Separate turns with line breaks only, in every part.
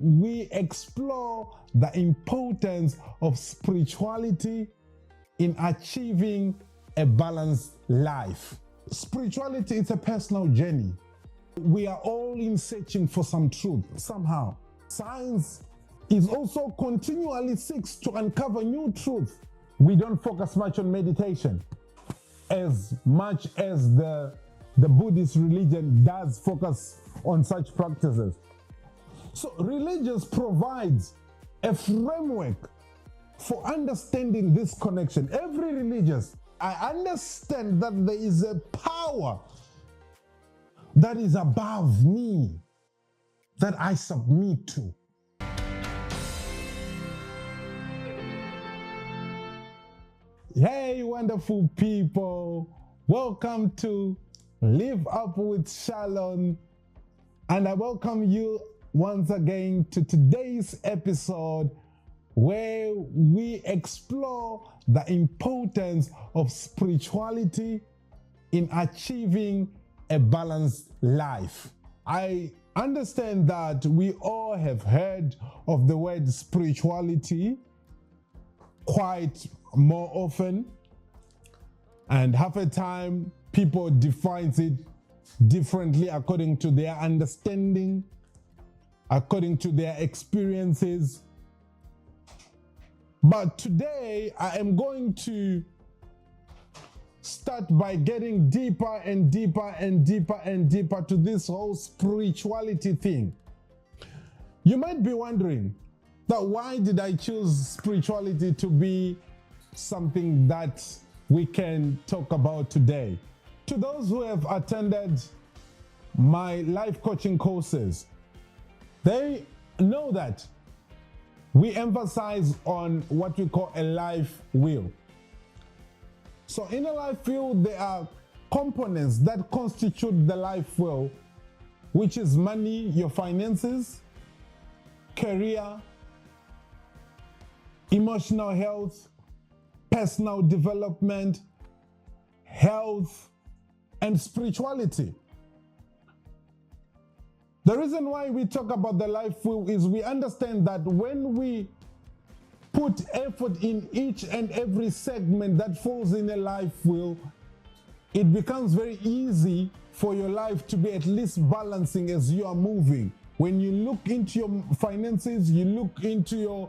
we explore the importance of spirituality in achieving a balanced life. Spirituality is a personal journey. We are all in searching for some truth somehow. Science is also continually seeks to uncover new truth. We don't focus much on meditation as much as the Buddhist religion does focus on such practices. So religion provides a framework for understanding this connection. Every religious, I understand that there is a power that is above me that I submit to. Hey, wonderful people. Welcome to Live Up with Shalom. And I welcome you once again to today's episode where we explore the importance of spirituality in achieving a balanced life. I understand that we all have heard of the word spirituality quite more often, and half a time people defines it differently according to their understanding, according to their experiences. But today I am going to start by getting deeper and deeper and deeper and deeper to this whole spirituality thing. You might be wondering that why did I choose spirituality to be something that we can talk about today? To those who have attended my life coaching courses, they know that we emphasize on what we call a life wheel. So in a life wheel, there are components that constitute the life wheel, which is money, your finances, career, emotional health, personal development, health, and spirituality. The reason why we talk about the life wheel is we understand that when we put effort in each and every segment that falls in a life wheel, it becomes very easy for your life to be at least balancing as you are moving. When you look into your finances, you look into your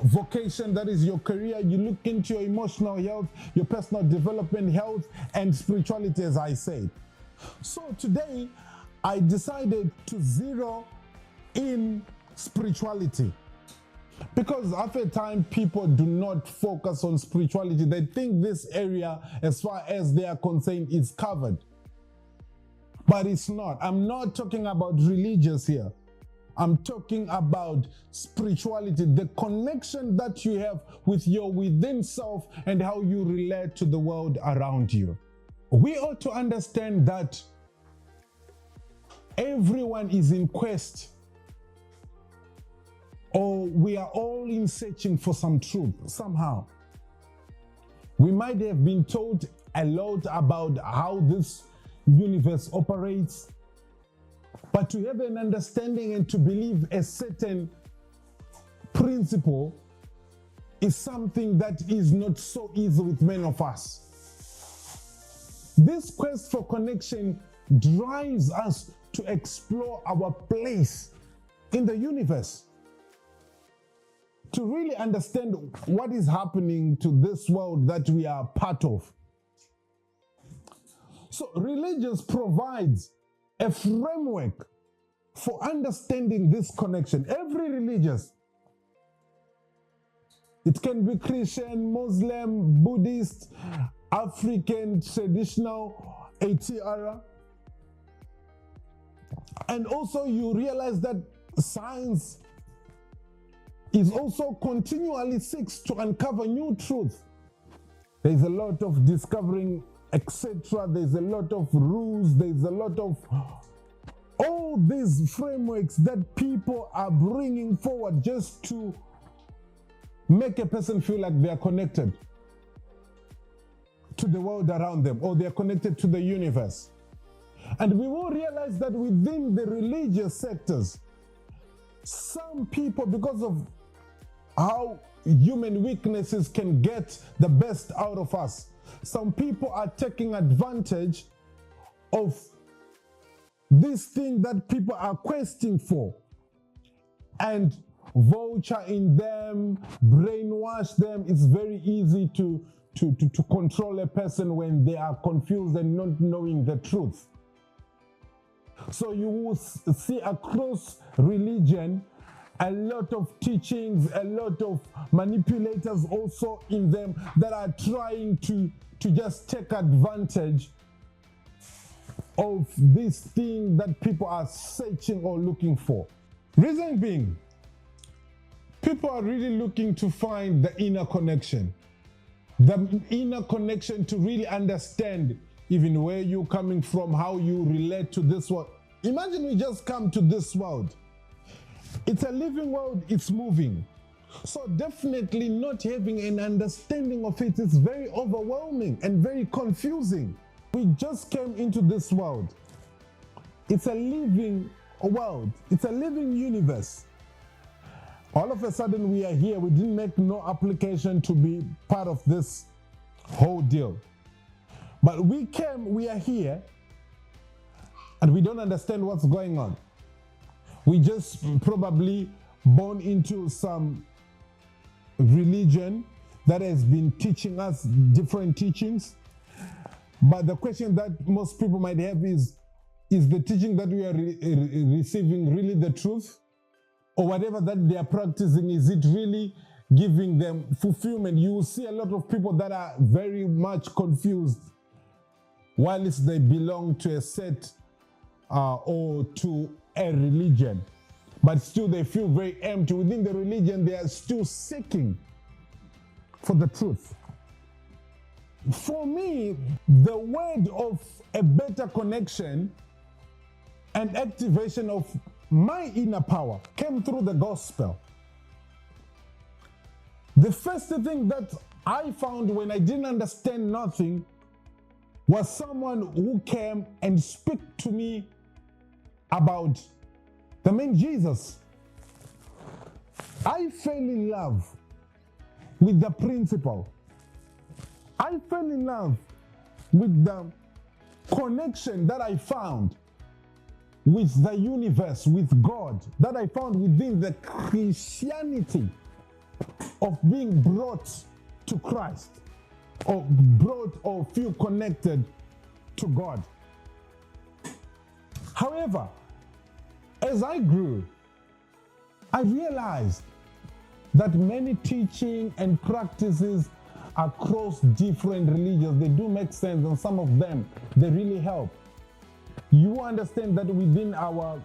vocation, that is your career, you look into your emotional health, your personal development, health, and spirituality, as I said. So today, I decided to zero in spirituality. Because after a time, people do not focus on spirituality. They think this area, as far as they are concerned, is covered. But it's not. I'm not talking about religious here. I'm talking about spirituality, the connection that you have with your within self and how you relate to the world around you. We ought to understand that everyone is in quest, or we are all in searching for some truth somehow. We might have been told a lot about how this universe operates, but to have an understanding and to believe a certain principle is something that is not so easy with many of us. This quest for connection drives us to explore our place in the universe, to really understand what is happening to this world that we are part of. So religion provides a framework for understanding this connection. Every religious, it can be Christian, Muslim, Buddhist, African, traditional, ATR. And also you realize that science is also continually seeks to uncover new truth. There's a lot of discovering, etc. There's a lot of rules. There's a lot of all these frameworks that people are bringing forward just to make a person feel like they are connected to the world around them, or they are connected to the universe. And we will realize that within the religious sectors, Some people, because of how human weaknesses can get the best out of us, some people are taking advantage of this thing that people are questing for and vulture in them, brainwash them. It's very easy to control a person when they are confused and not knowing the truth. So you will see across religion a lot of teachings, a lot of manipulators also in them that are trying to just take advantage of this thing that people are searching or looking for. Reason being, people are really looking to find the inner connection to really understand even where you're coming from, how you relate to this world. Imagine we just come to this world. It's a living world, it's moving. So definitely not having an understanding of it is very overwhelming and very confusing. We just came into this world. It's a living world. It's a living universe. All of a sudden we are here. We didn't make no application to be part of this whole deal. But we are here, and we don't understand what's going on. We just probably born into some religion that has been teaching us different teachings. But the question that most people might have is the teaching that we are receiving really the truth? Or whatever that they are practicing, is it really giving them fulfillment? You will see a lot of people that are very much confused whilst they belong to a set or to a religion. But still they feel very empty. Within the religion, they are still seeking for the truth. For me, the word of a better connection and activation of my inner power came through the gospel. The first thing that I found when I didn't understand nothing was someone who came and spoke to me about the man Jesus. I fell in love with the principle. I fell in love with the connection that I found with the universe, with God, that I found within the Christianity of being brought to Christ, or brought or feel connected to God. However, as I grew, I realized that many teaching and practices across different religions, they do make sense, and some of them, they really help. You understand that within our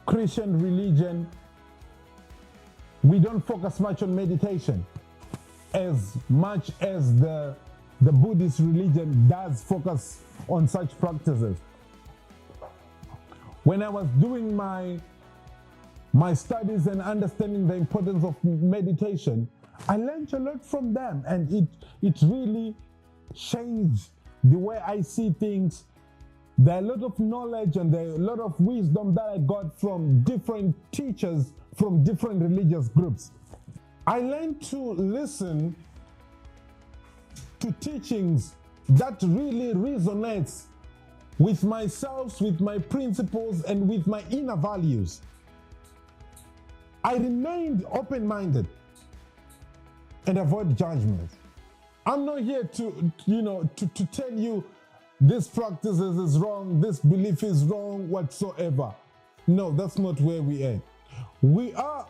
Christian religion, we don't focus much on meditation as much as the Buddhist religion does focus on such practices. When I was doing my studies and understanding the importance of meditation, I learned a lot from them, and it really changed the way I see things. There are a lot of knowledge and there are a lot of wisdom that I got from different teachers from different religious groups. I learned to listen to teachings that really resonates with myself, with my principles, and with my inner values. I remained open-minded and avoid judgment. I'm not here to tell you this practice is wrong, this belief is wrong, whatsoever. No, that's not where we are. We are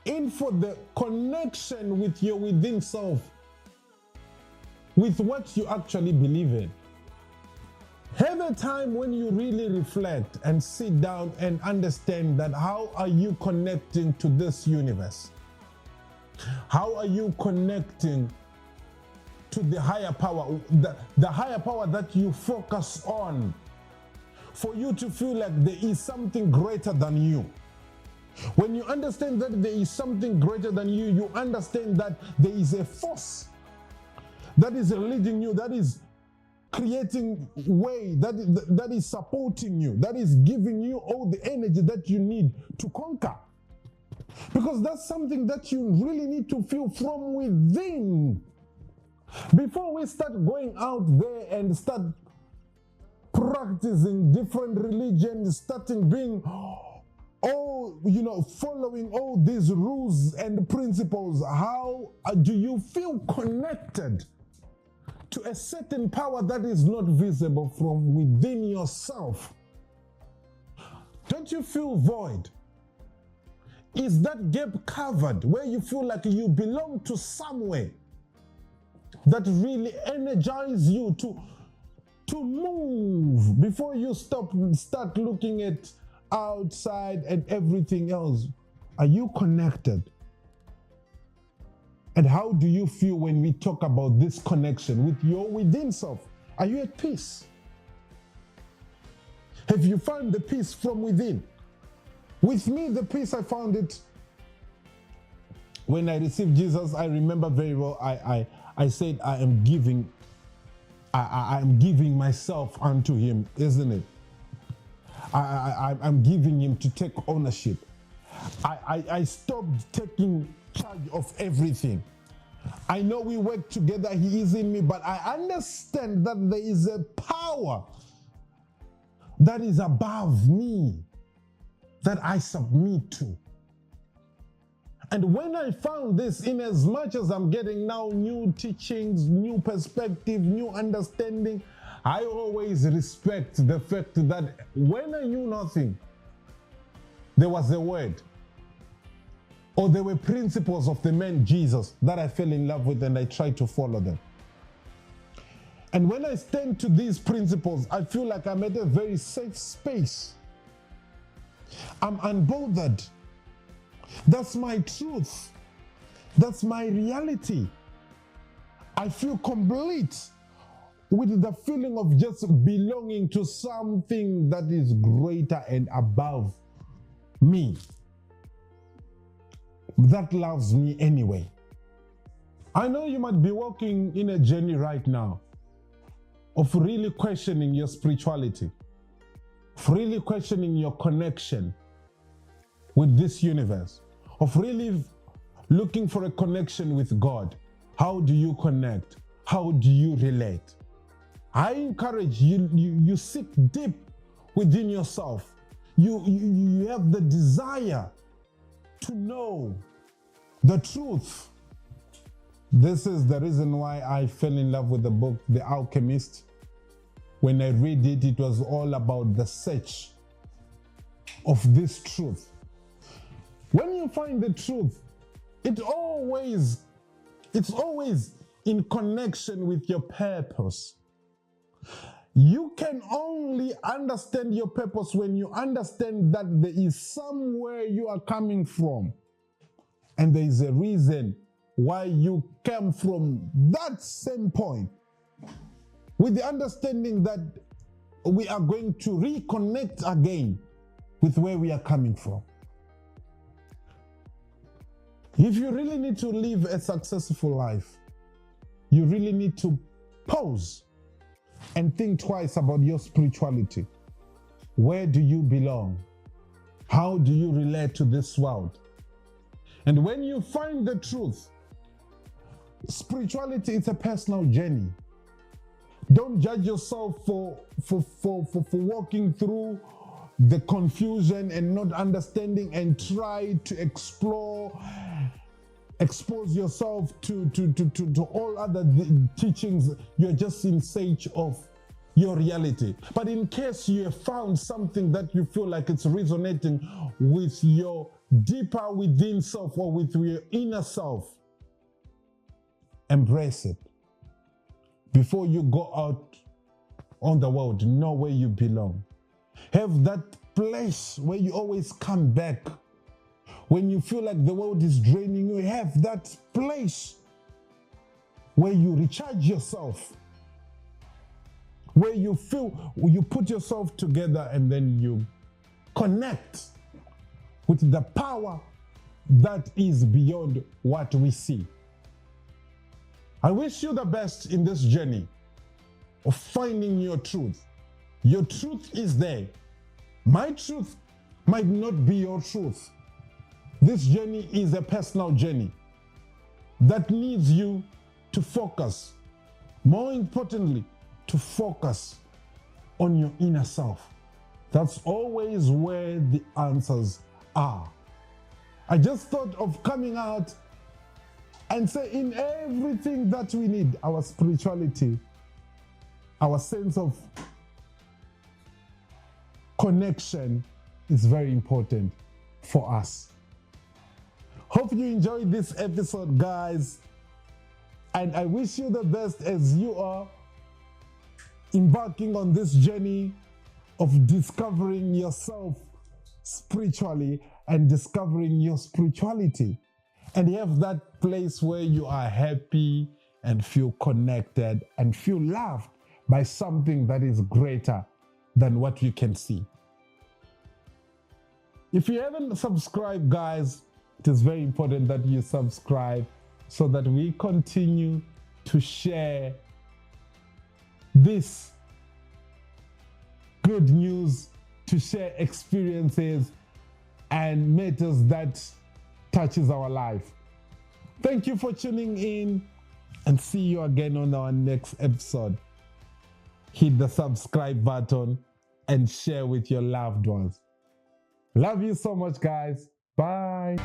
in for the connection with your within self, with what you actually believe in. Have a time when you really reflect and sit down and understand that how are you connecting to this universe? How are you connecting to the higher power, the higher power that you focus on, for you to feel like there is something greater than you? When you understand that there is something greater than you, you understand that there is a force that is leading you, that is creating way, that is supporting you, that is giving you all the energy that you need to conquer. Because that's something that you really need to feel from within. Before we start going out there and start practicing different religions, starting being following all these rules and principles, how do you feel connected to a certain power that is not visible from within yourself? Don't you feel void? Is that gap covered where you feel like you belong to somewhere that really energizes you to move before you start looking at outside and everything else? Are you connected? And how do you feel when we talk about this connection with your within self? Are you at peace? Have you found the peace from within? With me, the peace, I found it when I received Jesus. I remember very well, I said, I am giving myself unto him, isn't it? I'm giving him to take ownership. I stopped taking charge of everything. I know we work together, he is in me, but I understand that there is a power that is above me that I submit to. And when I found this, in as much as I'm getting now new teachings, new perspective, new understanding, I always respect the fact that when I knew nothing, there was a word, or there were principles of the man Jesus that I fell in love with and I tried to follow them. And when I stand to these principles, I feel like I'm at a very safe space. I'm unbothered. That's my truth. That's my reality. I feel complete with the feeling of just belonging to something that is greater and above me, that loves me anyway. I know you might be walking in a journey right now of really questioning your spirituality, of really questioning your connection with this universe, of really looking for a connection with God. How do you connect? How do you relate? I encourage you, you seek deep within yourself. You have the desire to know the truth. This is the reason why I fell in love with the book, The Alchemist. When I read it, it was all about the search of this truth. When you find the truth, it's always in connection with your purpose. You can only understand your purpose when you understand that there is somewhere you are coming from. And there is a reason why you came from that same point. With the understanding that we are going to reconnect again with where we are coming from. If you really need to live a successful life, you really need to pause and think twice about your spirituality. Where do you belong? How do you relate to this world? And when you find the truth, spirituality is a personal journey. Don't judge yourself for walking through the confusion and not understanding, and try to expose yourself to all other teachings. You're just in search of your reality. But in case you have found something that you feel like it's resonating with your deeper within self or with your inner self, embrace it. Before you go out on the world, know where you belong. Have that place where you always come back. When you feel like the world is draining you, have that place where you recharge yourself, where you feel, you put yourself together and then you connect with the power that is beyond what we see. I wish you the best in this journey of finding your truth. Your truth is there. My truth might not be your truth. This journey is a personal journey that needs you to focus. More importantly, to focus on your inner self. That's always where the answers are. I just thought of coming out and say in everything that we need, our spirituality, our sense of connection is very important for us. Hope you enjoyed this episode, guys. And I wish you the best as you are embarking on this journey of discovering yourself spiritually and discovering your spirituality, and have that place where you are happy and feel connected and feel loved by something that is greater than what you can see. If you haven't subscribed, guys, it is very important that you subscribe so that we continue to share this good news, to share experiences and matters that touches our life. Thank you for tuning in, and see you again on our next episode. Hit the subscribe button and share with your loved ones. Love you so much, guys. Bye.